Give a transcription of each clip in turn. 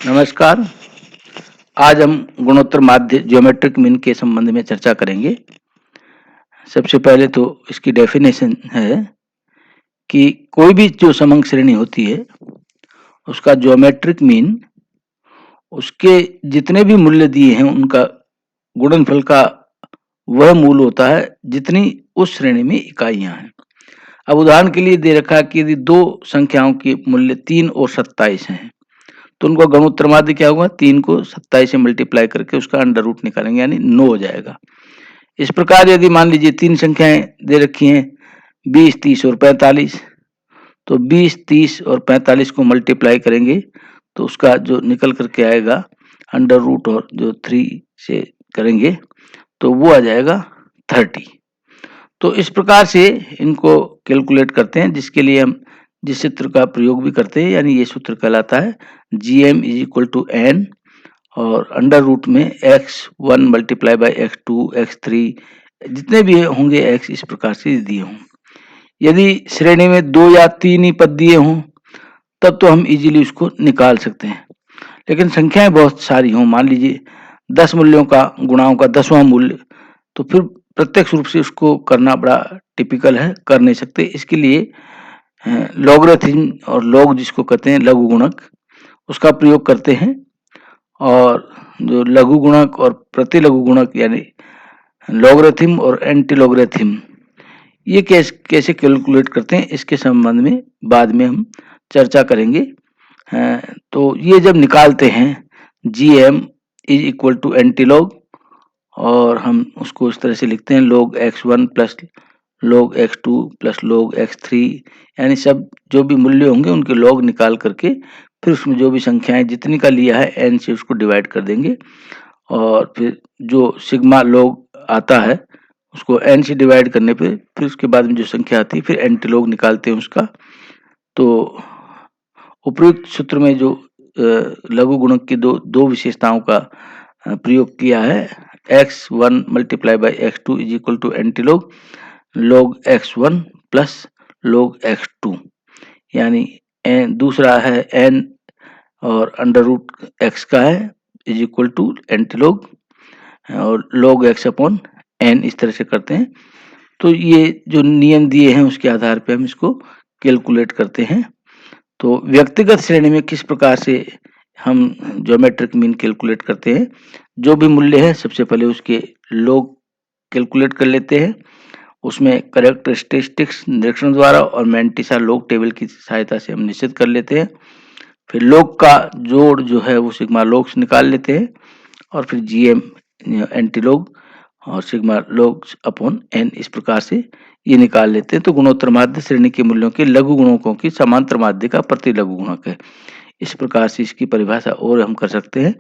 नमस्कार। आज हम गुणोत्तर माध्य ज्योमेट्रिक मीन के संबंध में चर्चा करेंगे। सबसे पहले तो इसकी डेफिनेशन है कि कोई भी जो समंक श्रेणी होती है उसका ज्योमेट्रिक मीन उसके जितने भी मूल्य दिए हैं उनका गुणनफल का वह मूल होता है जितनी उस श्रेणी में इकाइयां हैं। अब उदाहरण के लिए दे रखा है कि यदि दो संख्याओं के मूल्य 3 और 27 हैं तो उनका गुणोत्तर माध्य क्या होगा? 3 को 27 से मल्टीप्लाई करके उसका अंडर रूट निकालेंगे यानी 9 हो जाएगा। इस प्रकार यदि मान लीजिए तीन संख्याएं दे रखी हैं 20, 30 और 45, तो 20, 30 और 45 को मल्टीप्लाई करेंगे तो उसका जो निकल करके आएगा अंडर रूट और जो 3 से करेंगे तो वो आ जाएगा 30। तो इस प्रकार से इनको कैलकुलेट करते हैं, जिसके लिए हम जिस सूत्र का प्रयोग भी करते हैं, यानी ये सूत्र कहलाता है GM is equal to N और अंडर रूट में x1 multiply by x2 x3 जितने भी होंगे x इस प्रकार से दिए हों। यदि श्रेणी में 2 या 3 ही पद दिए हों तब तो हम इजीली उसको निकाल सकते हैं, लेकिन संख्याएं बहुत सारी हों, मान लीजिए 10 मूल्यों का गुणाओं का 10वां मूल्य, तो फिर प्रत्यक्ष रूप से उसको करना बड़ा टिपिकल है, कर नहीं सकते। इसके लिए लॉगरिथम और लॉग जिसको कहते हैं लघु गुणक, उसका प्रयोग करते हैं। और जो लघु गुणक और प्रति लघु गुणक यानी लॉगरिथम और एंटी लॉगरिथम, ये कैसे कैलकुलेट करते हैं इसके संबंध में बाद में हम चर्चा करेंगे। तो ये जब निकालते हैं GM is equal to antilog, और हम उसको इस तरह से लिखते हैं log x1 plus log x2 plus log x3, यानी सब जो भी मूल्य होंगे उनके लॉग निकाल करके फिर उसमें जो भी संख्याएं जितनी का लिया है n से उसको डिवाइड कर देंगे, और फिर जो सिग्मा लॉग आता है उसको n से डिवाइड करने पे फिर उसके बाद में जो संख्या आती है फिर एंटी लॉग निकालते हैं उसका। तो उपयुक्त सूत्र में जो लघु गुणक की दो विशेषताओं का प्रयोग किया है, x1 multiply by x2 is equal to antilog log x1 plus log x2, यानी दूसरा है n और अंडर रूट x का है is equal to antilog और log x अपॉन n, इस तरह से करते हैं। तो ये जो नियम दिए हैं उसके आधार पे हम इसको कैलकुलेट करते हैं। तो व्यक्तिगत श्रेणी में किस प्रकार से हम ज्योमेट्रिक मीन कैलकुलेट करते हैं, जो भी मूल्य है सबसे पहले उसके log कैलकुलेट कर लेते हैं, उसमें कैरेक्टरिस्टिक्स निरीक्षण द्वारा और मैंटिसा लॉग टेबल की सहायता से हम निश्चित कर लेते हैं। फिर लॉग का जोड़ जो है वो सिग्मा लॉग से निकाल लेते हैं, और फिर GM एंटी लॉग और सिग्मा लॉग अपॉन n, इस प्रकार से ये निकाल लेते हैं। तो गुणोत्तर माध्य श्रेणी के मूल्यों के लघु गुणकों की समांतर माध्य का प्रति लघु गुणक है। इस प्रकार से इसकी परिभाषा और हम कर सकते हैं।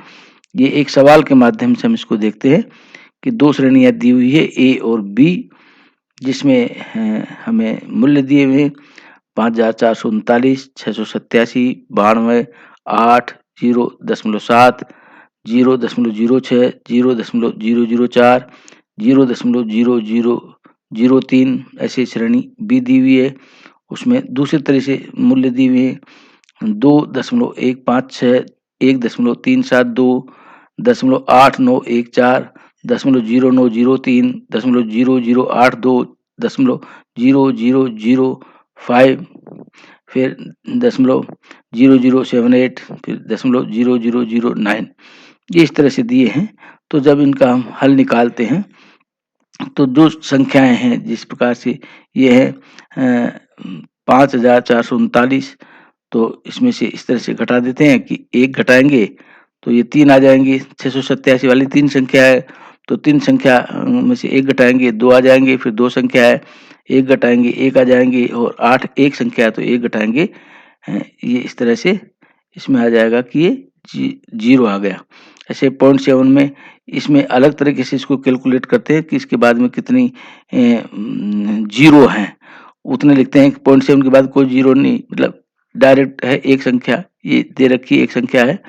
ये एक सवाल के माध्यम से हम इसको देखते हैं कि दो श्रेणियां दी हुई है A और B, जिसमें हमें मूल्य दिए हुए 5439, 687, 92, 8, 0.7, 0.06, 0.004, 0.0003 ऐसी श्रेणी B दी हुई है। उसमें दूसरी तरह से मूल्य दिए हुए हैं 2.156, 1.372, 0.8914, 0.0903, 0.0082, 0.0005, फिर 0.0078, फिर 0.0009, ये इस तरह से दिए हैं। तो जब इनका हम हल निकालते हैं तो जो संख्याएं हैं जिस प्रकार से ये है 5439, तो इसमें से इस तरह से घटा देते हैं कि एक घटाएंगे तो ये 3 आ जाएंगे। 687 वाली 3 संख्या है तो 3 संख्या में से एक घटाएंगे 2 आ जाएंगे, फिर 2 संख्या है एक घटाएंगे 1 आ जाएंगे, और 8 एक संख्या है तो एक घटाएंगे, ये इस तरह से इसमें आ जाएगा कि ये 0 आ गया। ऐसे 0.7 में इसमें अलग तरीके से इसको कैलकुलेट करते हैं कि इसके बाद में कितनी जीरो हैं उतने लिखते हैं। 0.7 के बाद कोई जीरो नहीं, मतलब डायरेक्ट है एक संख्या, ये दे रखी एक संख्या है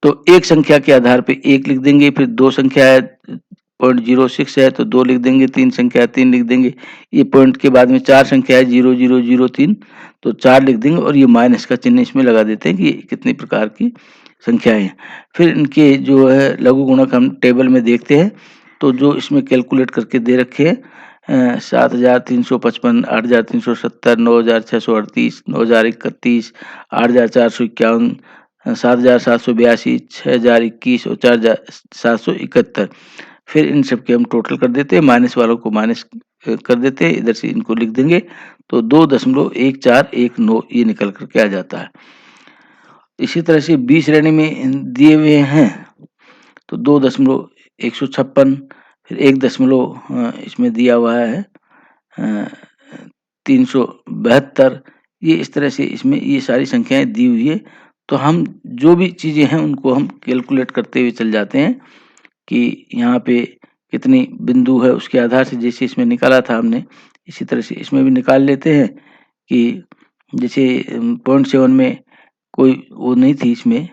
तो एक संख्या के आधार पे एक लिख देंगे, फिर दो संख्या है 0.06 है तो 2 लिख देंगे, 3 संख्या है 3 लिख देंगे, ये पॉइंट के बाद में 4 संख्या है 0003 तो 4 लिख देंगे, और ये माइनस का चिन्ह इसमें लगा देते हैं कि कितनी प्रकार की संख्याएं। फिर इनके जो है लघु गुणक हम टेबल में देखते हैं, तो जो इसमें कैलकुलेट करके दे रखे हैं 7,355, 8,370, 9,638, 9,031, 8,451, 7,782, 6,021 और 4,771। फिर इन सब के हम टोटल कर देते हैं, माइनस वालों को माइनस कर देते हैं, इधर से इनको लिख देंगे तो 2.1419 ये निकल करके आ जाता है। इसी तरह से 20 श्रेणी में दिए हुए हैं तो 2.156, फिर 1 इसमें दिया हुआ है 372। ये इस तरह से इसमें ये सारी संख्याएं दी हुई है। तो हम जो भी चीज़ें हैं उनको हम कैलकुलेट करते हुए चल जाते हैं कि यहाँ पे कितनी बिंदु है, उसके आधार से जैसे इसमें निकाला था हमने, इसी तरह से इसमें भी निकाल लेते हैं कि जैसे 0.7 में कोई वो नहीं थी इसमें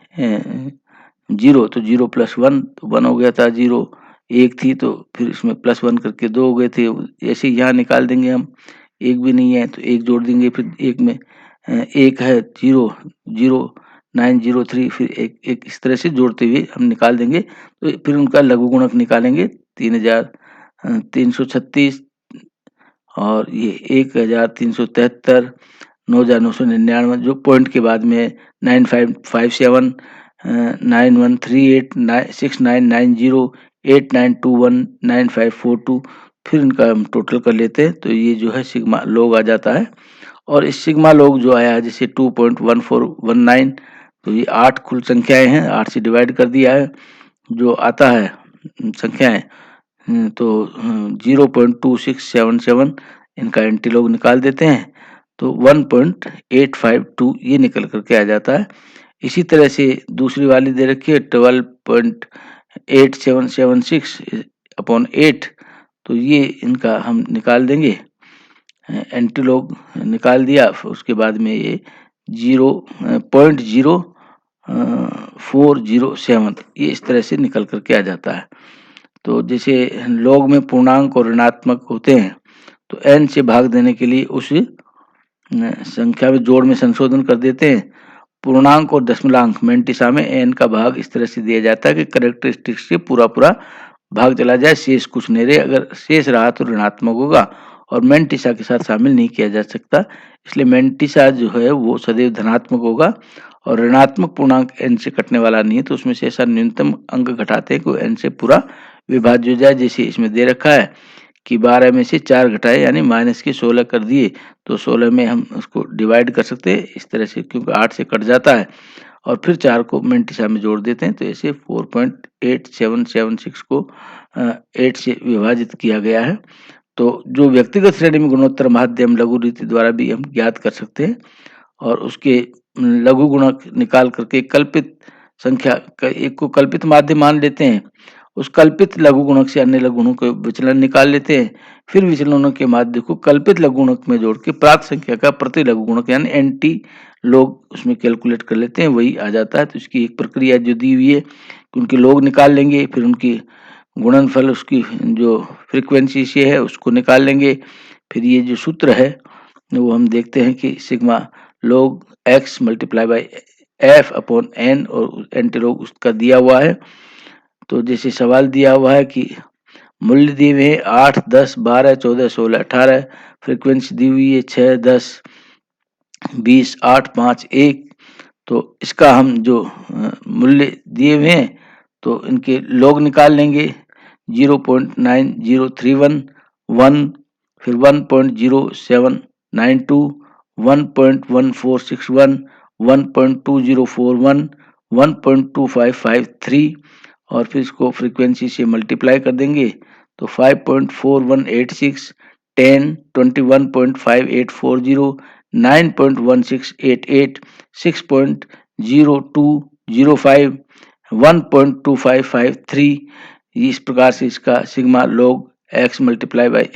0, तो 0 + 1 तो 1 हो गया था, 0 1 थी तो फिर इसमें +1 करके 2 हो गए थे। ऐसे यहाँ निकाल देंगे हम, 1 भी नहीं है तो 1 जोड़ देंगे, फिर 1 में 1 है 0, 0 903, फिर 1 1 इस तरह से जोड़ते हुए हम निकाल देंगे। तो फिर उनका लघु गुणक निकालेंगे 3,336 और ये 1,373, 9,999 जो पॉइंट के बाद में 9557, 9138, 6990, 8921, 9542, फिर इनका हम टोटल कर लेते हैं तो ये जो है सिग्मा लॉग आ जाता है। और इस सिग्मा लॉग जो आया है जैसे 2.1419, तो ये 8 कुल संख्याएं हैं, 8 से डिवाइड कर दिया है जो आता है संख्याएं, तो 0.2677 इनका एंटीलॉग निकाल देते हैं तो 1.852 ये निकल करके आ जाता है। इसी तरह से दूसरी वाली दे रखी है 12.8776 अपॉन 8, तो ये इनका हम निकाल देंगे, एंटीलॉग निकाल दिया, उसके बाद में ये 0.0407 ये इस तरह से निकल करके आ जाता है। तो जैसे लॉग में पूर्णांक और ऋणात्मक होते हैं तो n से भाग देने के लिए उस संख्या में जोड़ में संशोधन कर देते हैं। पूर्णांक और दशमलवांक मेंटिसा में n का भाग इस तरह से दिया जाता है कि कैरेक्टरिस्टिक्स से पूरा भाग चला जाए, शेष कुछ नहीं रहे। अगर शेष रहा तो ऋणात्मक होगा और मेंटिसा के साथ शामिल नहीं किया जा सकता, इसलिए मेंटिसा जो है वो सदैव धनात्मक होगा और ऋणात्मक पूर्णांक n से कटने वाला नहीं है, तो उसमें से ऐसा न्यूनतम अंक घटाते हैं कि n से पूरा विभाज्य हो जाए। जैसे इसमें दे रखा है कि 12 में से 4 घटाए यानी माइनस के 16 कर दिए, तो 16 में हम उसको डिवाइड कर सकते हैं इस तरह से, क्योंकि 8 से कट जाता है और फिर 4 को मेंटिसा में जोड़ देते हैं, तो ऐसे 4.8776 को 8 से विभाजित किया गया है। तो जो व्यक्तिगत श्रेणी में गुणोत्तर माध्य हम लघु रीति द्वारा भी हम ज्ञात कर सकते हैं और उसके लघु गुणक निकाल करके कल्पित संख्या का एक को कल्पित माध्य मान लेते हैं, उस कल्पित लघु गुणक से अन्य लघु गुणों के विचलन निकाल लेते हैं, फिर विचलनों के माध्य को कल्पित लघु गुणक में जोड़ के प्राप्त संख्या का प्रति लघु गुणक यानी एंटी लोग उसमें कैलकुलेट कर लेते हैं, वही आ जाता है। तो इसकी एक प्रक्रिया जो दी हुई है कि उनके लोग निकाल लेंगे, फिर उनकी गुणनफल उसकी जो फ्रीक्वेंसी से है उसको निकाल लेंगे, फिर ये जो सूत्र है वो हम देखते हैं कि sigma log x multiply by F upon N और एंटीलॉग उसका दिया हुआ है। तो जैसे सवाल दिया हुआ है कि मूल्य दिए हुए हैं 8, 10, 12, 14, 16, 18, फ्रीक्वेंसी दी हुई है 6, 10, 20, 8, 5, 1, तो इसका हम जो मूल्य दिए हुए हैं तो इनके लॉग निकाल लेंगे 0.9031, 1, फिर 1.0792, 1.1461, 1.2041, 1.2553 और फिर इसको फ्रीक्वेंसी से मल्टीप्लाई कर देंगे तो 5.4186, 10, 21.5840, 9.1688, 6.0205, 1.2553, इस प्रकार से इसका sigma log x multiply by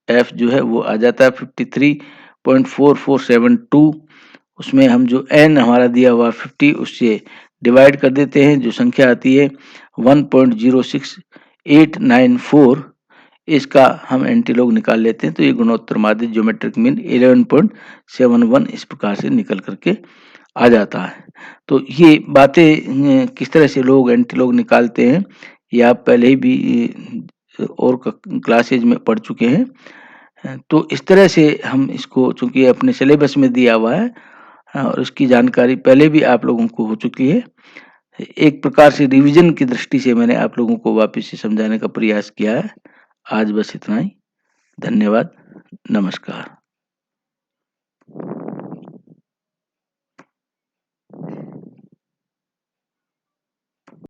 F जो है वो आ जाता है 53.4472। उसमें हम जो n हमारा दिया हुआ 50 उससे डिवाइड कर देते हैं, जो संख्या आती है 1.06894, इसका हम एंटीलॉग निकाल लेते हैं तो ये गुणोत्तर माध्य ज्योमेट्रिक मीन 11.71 इस प्रकार से निकल करके आ जाता है। तो ये बातें किस तरह से लोग एंटी लोग निकालते हैं, ये आप पहले ही भी और क्लासेज में पढ़ चुके हैं। तो इस तरह से हम इसको, चूँकि अपने सिलेबस में दिया हुआ है और उसकी जानकारी पहले भी आप लोगों को हो चुकी है। एक प्रकार से रिवीजन की दृष्टि से मैंने आप लोगों को वापस से समझाने का प्रयास किया है। आज बस इतना ही। धन्यवाद। नमस्कार।